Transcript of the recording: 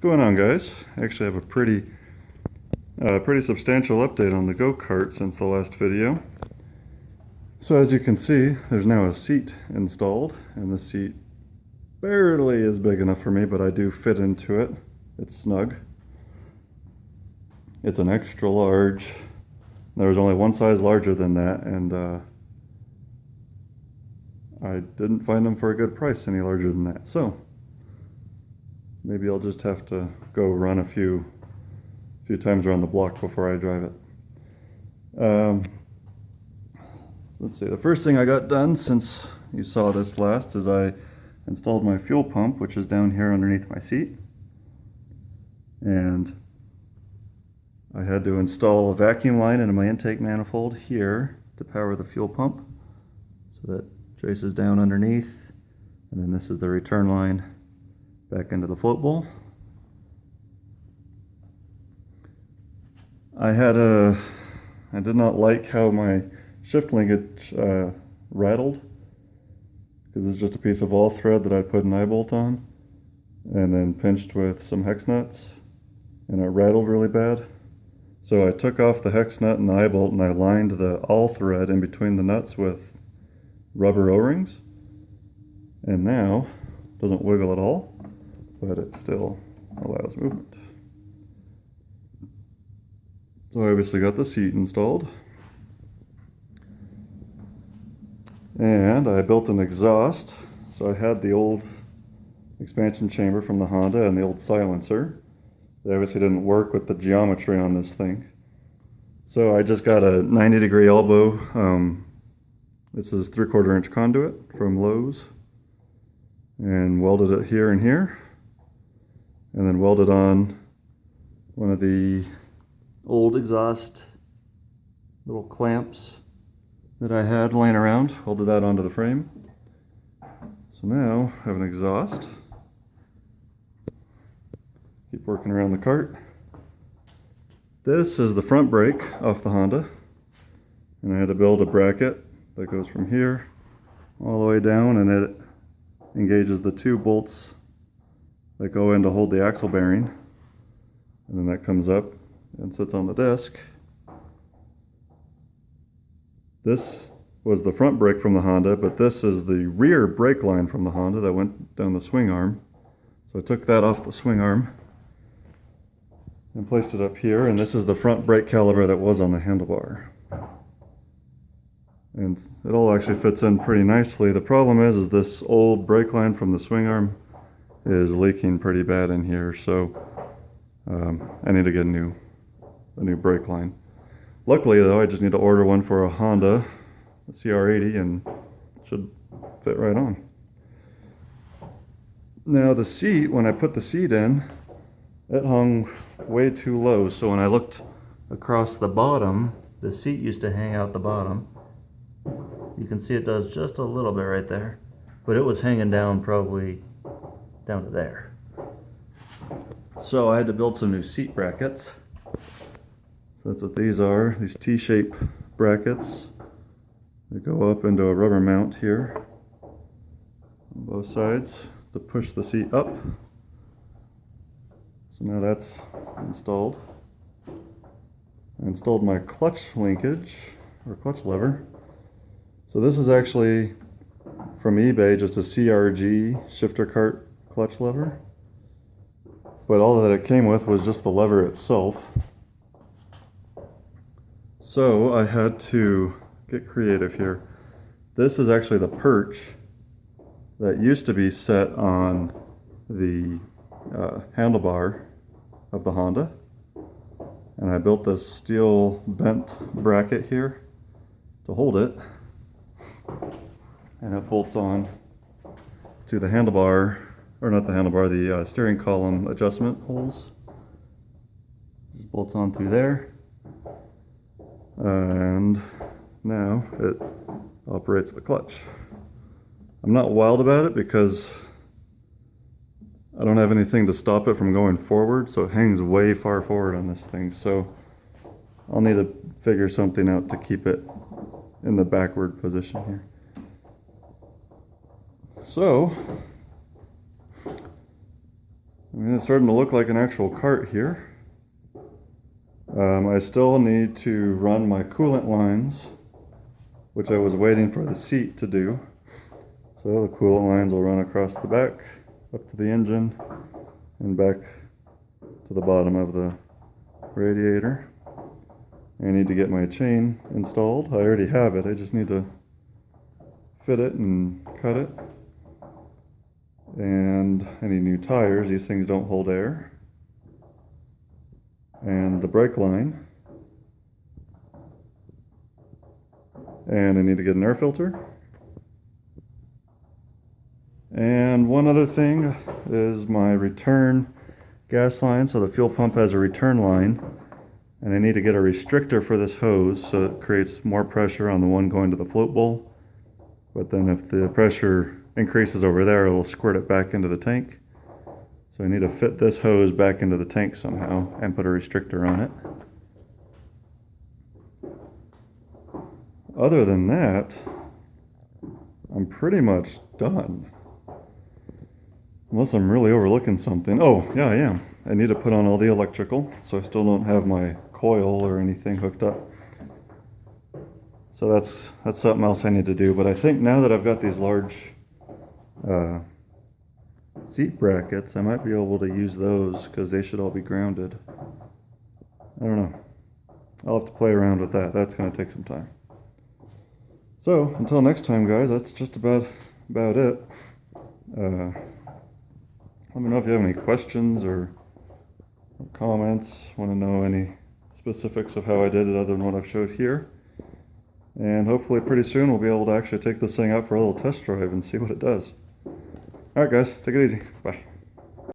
going on, guys? I actually have a pretty substantial update on the go-kart since the last video. So as you can see, there's now a seat installed, and the seat barely is big enough for me, but I do fit into it. It's snug. It's an extra large. There was only one size larger than that, and I didn't find them for a good price any larger than that. So maybe I'll just have to go run a few times around the block before I drive it. Let's see, the first thing I got done since you saw this last is I installed my fuel pump, which is down here underneath my seat. And I had to install a vacuum line into my intake manifold here to power the fuel pump. So that traces down underneath, and then this is the return line back into the float bowl. I did not like how my shift linkage rattled, because it's just a piece of all thread that I put an eye bolt on and then pinched with some hex nuts, and it rattled really bad. So I took off the hex nut and the eye bolt, and I lined the all thread in between the nuts with rubber O-rings, and now it doesn't wiggle at all, but it still allows movement. So I obviously got the seat installed, and I built an exhaust. So I had the old expansion chamber from the Honda and the old silencer. They obviously didn't work with the geometry on this thing. So I just got a 90-degree elbow. This is 3/4 inch conduit from Lowe's, and welded it here and here, and then welded on one of the old exhaust little clamps that I had laying around. Welded that onto the frame. So now I have an exhaust. Keep working around the cart. This is the front brake off the Honda, and I had to build a bracket that goes from here all the way down, and it engages the two bolts that go in to hold the axle bearing, and then that comes up and sits on the disc. This was the front brake from the Honda, but this is the rear brake line from the Honda that went down the swing arm. So I took that off the swing arm and placed it up here, and this is the front brake caliper that was on the handlebar. And it all actually fits in pretty nicely. The problem is this old brake line from the swing arm is leaking pretty bad in here, so I need to get a new brake line. Luckily though, I just need to order one for a Honda, a CR80, and it should fit right on. Now the seat, when I put the seat in, it hung way too low, so when I looked across the bottom, the seat used to hang out the bottom. You can see it does just a little bit right there, but it was hanging down probably down to there. So I had to build some new seat brackets. So that's what these are, these T-shape brackets. They go up into a rubber mount here on both sides to push the seat up. So now that's installed. I installed my clutch linkage, or clutch lever. So this is actually from eBay, just a CRG shifter cart clutch lever. But all that it came with was just the lever itself. So I had to get creative here. This is actually the perch that used to be set on the handlebar of the Honda. And I built this steel bent bracket here to hold it. And it bolts on to the handlebar, or not the handlebar, the steering column adjustment holes. Just bolts on through there. And now it operates the clutch. I'm not wild about it because I don't have anything to stop it from going forward, so it hangs way far forward on this thing. So I'll need to figure something out to keep it in the backward position here. So mean, it's starting to look like an actual cart here. I still need to run my coolant lines, which I was waiting for the seat to do. So the coolant lines will run across the back, up to the engine, and back to the bottom of the radiator. I need to get my chain installed. I already have it. I just need to fit it and cut it. And I need new tires. These things don't hold air. And the brake line. And I need to get an air filter. And one other thing is my return gas line. So the fuel pump has a return line. And I need to get a restrictor for this hose so it creates more pressure on the one going to the float bowl. But then if the pressure increases over there, it'll squirt it back into the tank. So I need to fit this hose back into the tank somehow and put a restrictor on it. Other than that, I'm pretty much done. Unless I'm really overlooking something. Oh, yeah, I am. I need to put on all the electrical, so I still don't have my coil or anything hooked up. So that's something else I need to do. But I think now that I've got these large seat brackets, I might be able to use those because they should all be grounded. I don't know. I'll have to play around with that. That's going to take some time. So until next time, guys, that's just about it. Let me know if you have any questions or comments. Want to know any specifics of how I did it other than what I've showed here. And hopefully pretty soon we'll be able to actually take this thing out for a little test drive and see what it does. Alright guys, take it easy. Bye.